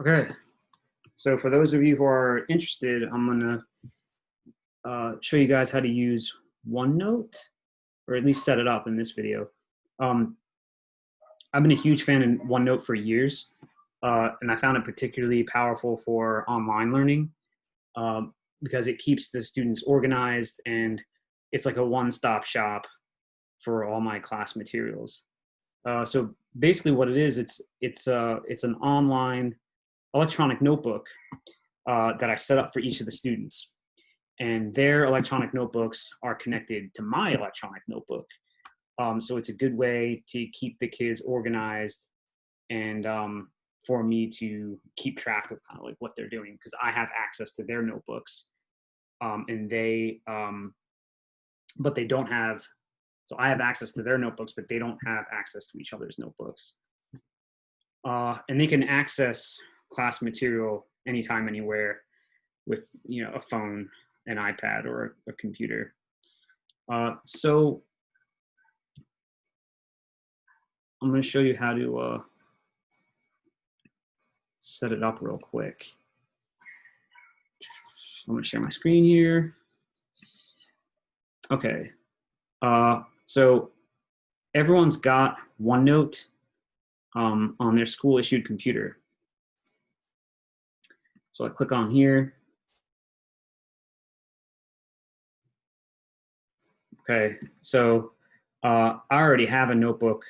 Okay, so for those of you who are interested, I'm gonna show you guys how to use OneNote, or at least set it up in this video. I've been a huge fan of OneNote for years, and I found it particularly powerful for online learning because it keeps the students organized, and it's like a one-stop shop for all my class materials. So basically what it is, it's an online electronic notebook that I set up for each of the students. And their electronic notebooks are connected to my electronic notebook. So it's a good way to keep the kids organized and for me to keep track of kind of like what they're doing, because I have access to their notebooks and but they don't have, so I have access to their notebooks, but they don't have access to each other's notebooks. And they can access class material anytime, anywhere with, you know, a phone, an iPad, or a computer. So I'm going to show you how to set it up real quick. I'm going to share my screen here. Okay. So everyone's got OneNote on their school issued computer. So I click on here. Okay, so I already have a notebook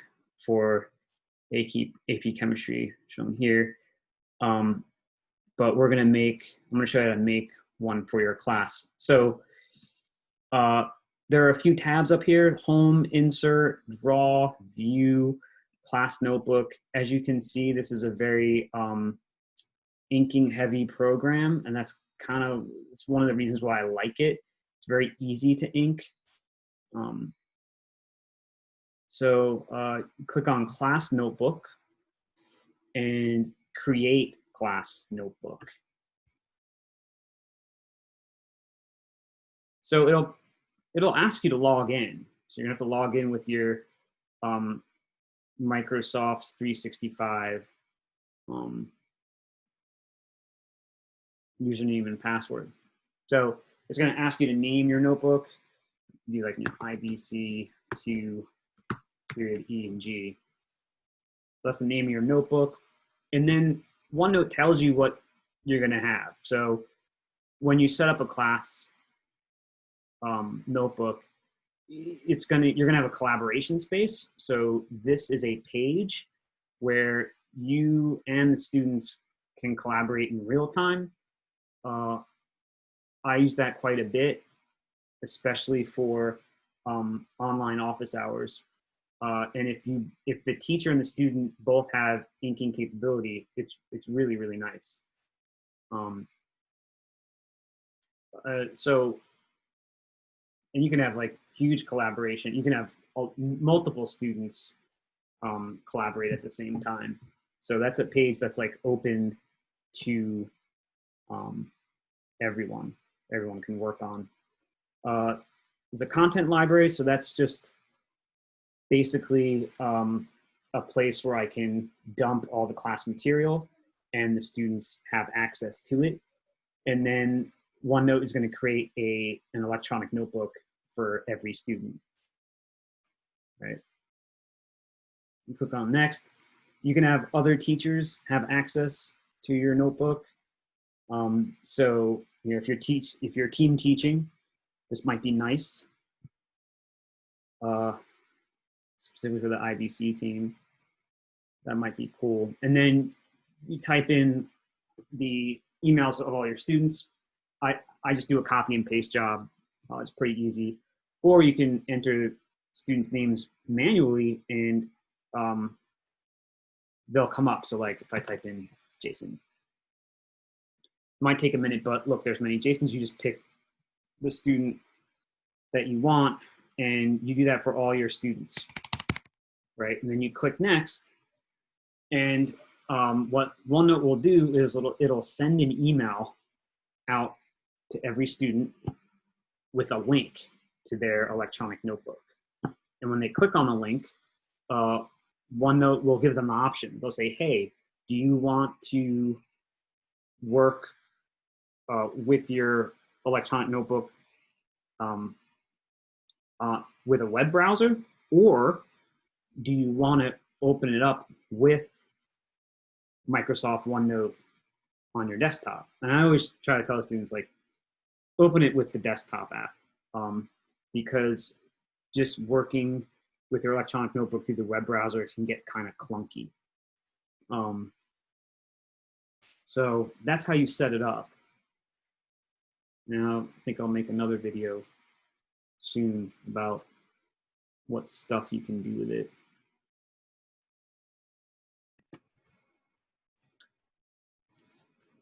for AP Chemistry shown here, but I'm going to show you how to make one for your class. So there are a few tabs up here: Home, Insert, Draw, View, Class Notebook. As you can see, this is a very inking heavy program, and it's one of the reasons why I like it. It's very easy to ink. Click on Class Notebook and create Class Notebook. So it'll ask you to log in. So you're gonna have to log in with your Microsoft 365 username and password. So it's gonna ask you to name your notebook. Do like, you know, IBC2 period E and G. That's the name of your notebook. And then OneNote tells you what you're gonna have. So when you set up a class notebook, you're gonna have a collaboration space. So this is a page where you and the students can collaborate in real time. I use that quite a bit, especially for online office hours. And if the teacher and the student both have inking capability, it's really, really nice. And you can have like huge collaboration. You can have multiple students collaborate at the same time. So that's a page that's like open to everyone. Everyone can work on. There's a content library, so that's just basically a place where I can dump all the class material and the students have access to it. And then OneNote is going to create an electronic notebook for every student, right? You click on next. You can have other teachers have access to your notebook. So, you know, if you're team teaching, this might be nice. Specifically for the IBC team, that might be cool. And then you type in the emails of all your students. I just do a copy and paste job. It's pretty easy. Or you can enter students' names manually and they'll come up. So like if I type in Jason, it might take a minute, but look, there's many Jasons. You just pick the student that you want and you do that for all your students, right? And then you click next. And what OneNote will do is it'll send an email out to every student with a link to their electronic notebook. And when they click on the link, OneNote will give them the option. They'll say, hey, do you want to work with your electronic notebook with a web browser, or do you want to open it up with Microsoft OneNote on your desktop? And I always try to tell students, like, open it with the desktop app, because just working with your electronic notebook through the web browser can get kind of clunky. So that's how you set it up. Now, I think I'll make another video soon about what stuff you can do with it.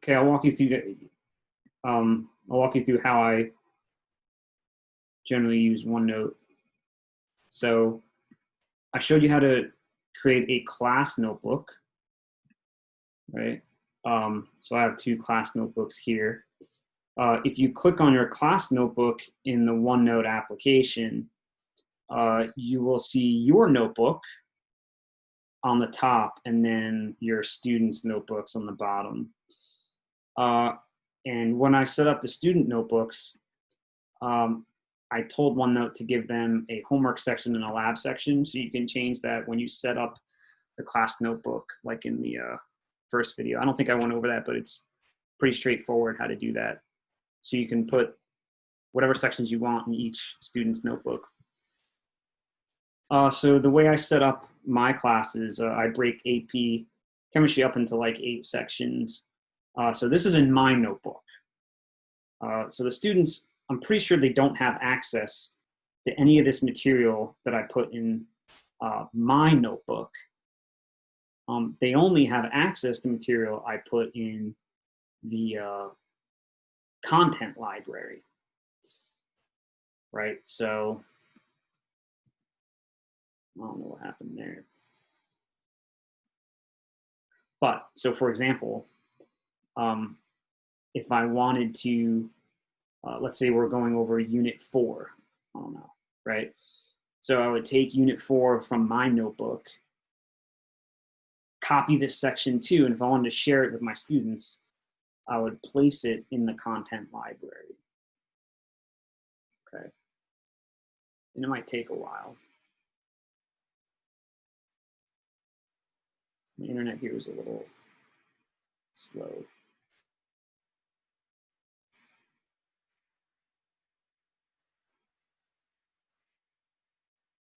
Okay, I'll walk you through how I generally use OneNote. So I showed you how to create a class notebook, right? So I have 2 class notebooks here. If you click on your class notebook in the OneNote application, you will see your notebook on the top and then your students' notebooks on the bottom. And when I set up the student notebooks, I told OneNote to give them a homework section and a lab section, so you can change that when you set up the class notebook, like in the first video. I don't think I went over that, but it's pretty straightforward how to do that. So you can put whatever sections you want in each student's notebook. So the way I set up my classes, I break AP chemistry up into like 8 sections. So this is in my notebook. So the students, I'm pretty sure they don't have access to any of this material that I put in my notebook. They only have access to material I put in the content library, right? So I don't know what happened there. But so for example, if I wanted to, let's say we're going over unit 4, I don't know, right? So I would take unit 4 from my notebook, copy this section too, and if I wanted to share it with my students, I would place it in the content library. Okay. And it might take a while. The internet here is a little slow.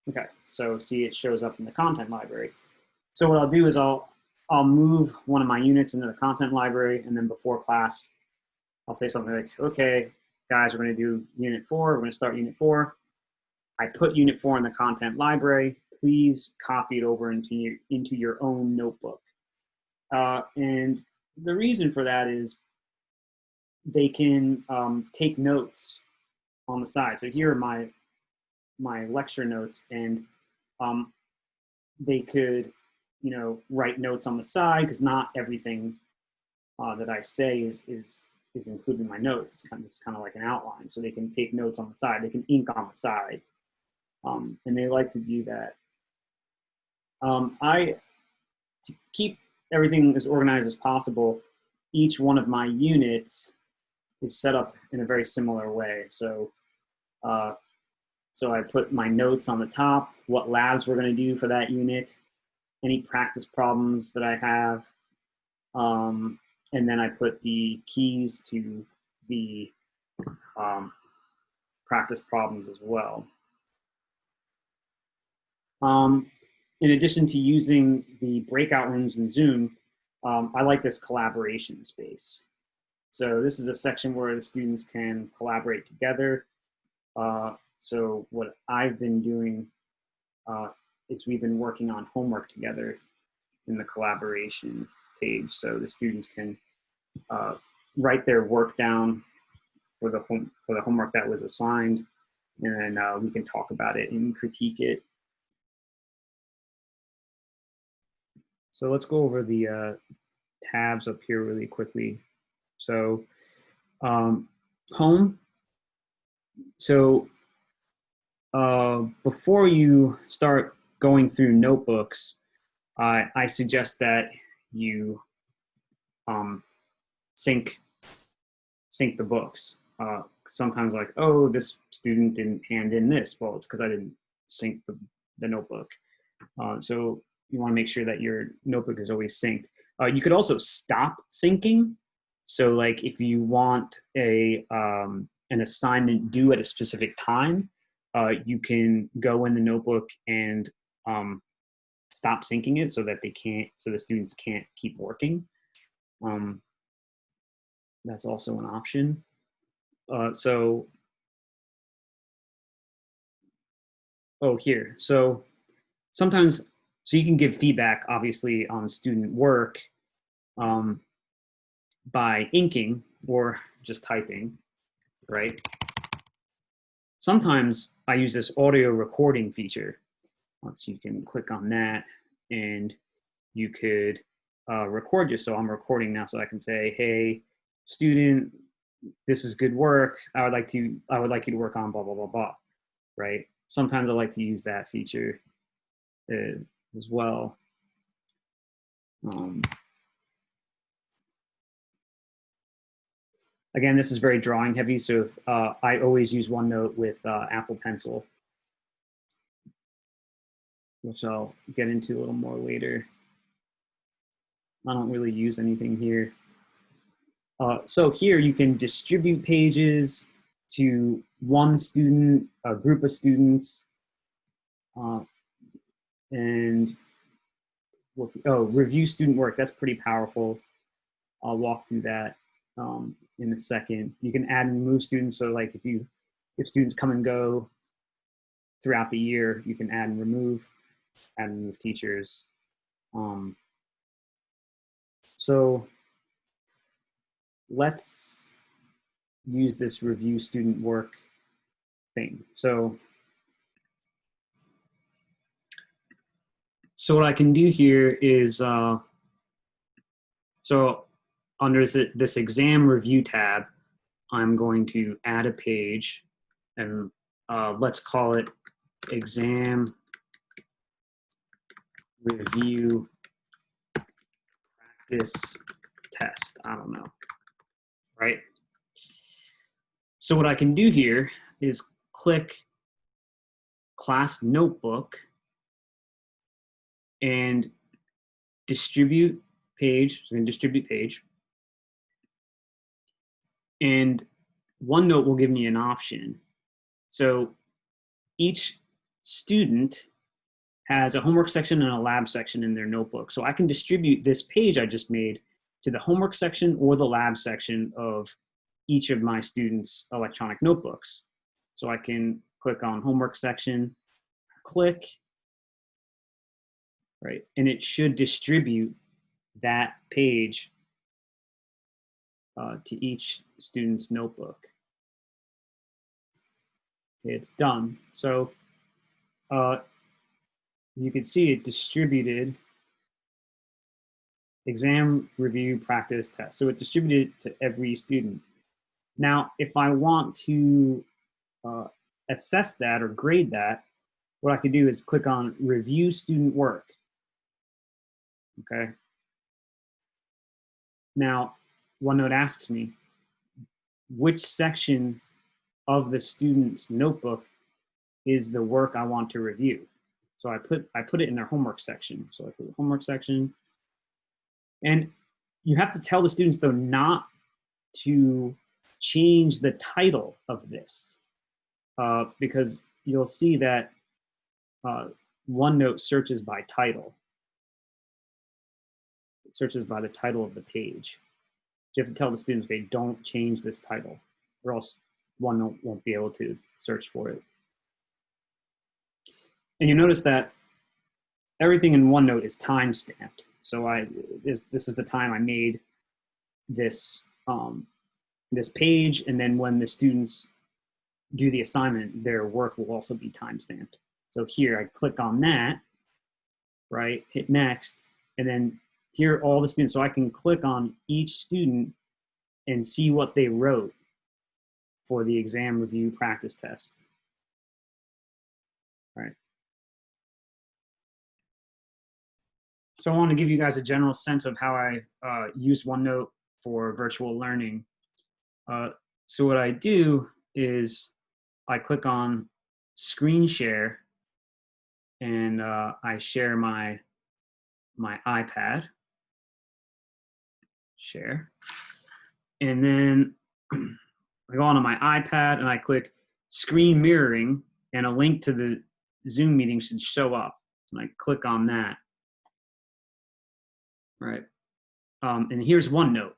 Okay, so see, it shows up in the content library. So what I'll do is I'll move one of my units into the content library, and then before class, I'll say something like, okay, guys, we're gonna do unit 4, we're gonna start unit 4. I put unit 4 in the content library. Please copy it over into your own notebook. And the reason for that is they can take notes on the side. So here are my lecture notes, and they could, you know, write notes on the side, because not everything that I say is included in my notes. It's kind of like an outline. So they can take notes on the side. They can ink on the side, and they like to do that. To keep everything as organized as possible, each one of my units is set up in a very similar way. So I put my notes on the top, what labs we're going to do for that unit, any practice problems that I have, and then I put the keys to the practice problems as well. In addition to using the breakout rooms in Zoom, I like this collaboration space. So this is a section where the students can collaborate together. So what I've been doing is we've been working on homework together in the collaboration page. So the students can write their work down for the homework that was assigned, and then we can talk about it and critique it. So let's go over the tabs up here really quickly. So home. So before you start going through notebooks, I suggest that you sync the books. Sometimes like, oh, this student didn't hand in this. Well, it's because I didn't sync the notebook. So you want to make sure that your notebook is always synced. You could also stop syncing. So like if you want an assignment due at a specific time, you can go in the notebook and stop syncing it so that the students can't keep working. That's also an option. Here. So sometimes, so you can give feedback, obviously, on student work by inking or just typing, right? Sometimes I use this audio recording feature. So you can click on that and you could record you. So I'm recording now so I can say, hey, student, this is good work. I would like you to work on blah, blah, blah, blah, right? Sometimes I like to use that feature as well. Again, this is very drawing heavy, so I always use OneNote with Apple Pencil, which I'll get into a little more later. I don't really use anything here. So here you can distribute pages to one student, a group of students, and review student work. That's pretty powerful. I'll walk through that in a second. You can add and remove students. So like if students come and go throughout the year, you can add and remove teachers. So let's use this review student work thing. So what I can do here is, so under this exam review tab, I'm going to add a page and let's call it exam review practice test. I don't know, right? So what I can do here is click class notebook and distribute page. So I'm going to distribute page. And OneNote will give me an option. So each student has a homework section and a lab section in their notebook. So I can distribute this page I just made to the homework section or the lab section of each of my students' electronic notebooks. So I can click on homework section, click, right? And it should distribute that page to each student's notebook. Okay, it's done. So you can see it distributed exam review practice test. So it distributed to every student. Now, if I want to assess that or grade that, what I can do is click on review student work. Okay. Now, OneNote asks me which section of the student's notebook is the work I want to review. So I put it in their homework section. So I put the homework section. And you have to tell the students, though, not to change the title of this because you'll see that OneNote searches by title. It searches by the title of the page. So you have to tell the students they don't change this title or else OneNote won't be able to search for it. And you notice that everything in OneNote is time stamped. So this is the time I made this this page, and then when the students do the assignment, their work will also be time stamped. So here I click on that, right? Hit next, and then here are all the students. So I can click on each student and see what they wrote for the exam review practice test. All right. So I want to give you guys a general sense of how I use OneNote for virtual learning. So what I do is I click on screen share, and I share my iPad, share, and then I go onto my iPad and I click screen mirroring, and a link to the Zoom meeting should show up. And I click on that, right? And here's OneNote.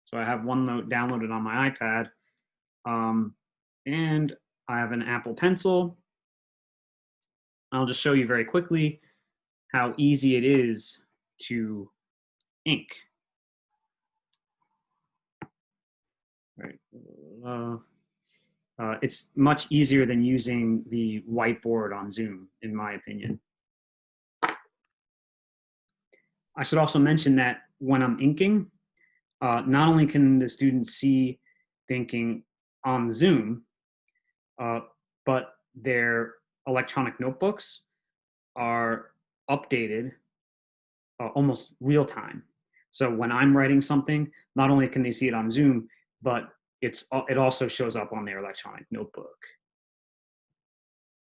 So I have OneNote downloaded on my iPad, and I have an Apple Pencil. I'll just show you very quickly how easy it is to ink. Right. It's much easier than using the whiteboard on Zoom, in my opinion. I should also mention that when I'm inking, not only can the students see the inking on Zoom, but their electronic notebooks are updated almost real time. So when I'm writing something, not only can they see it on Zoom, but it also shows up on their electronic notebook.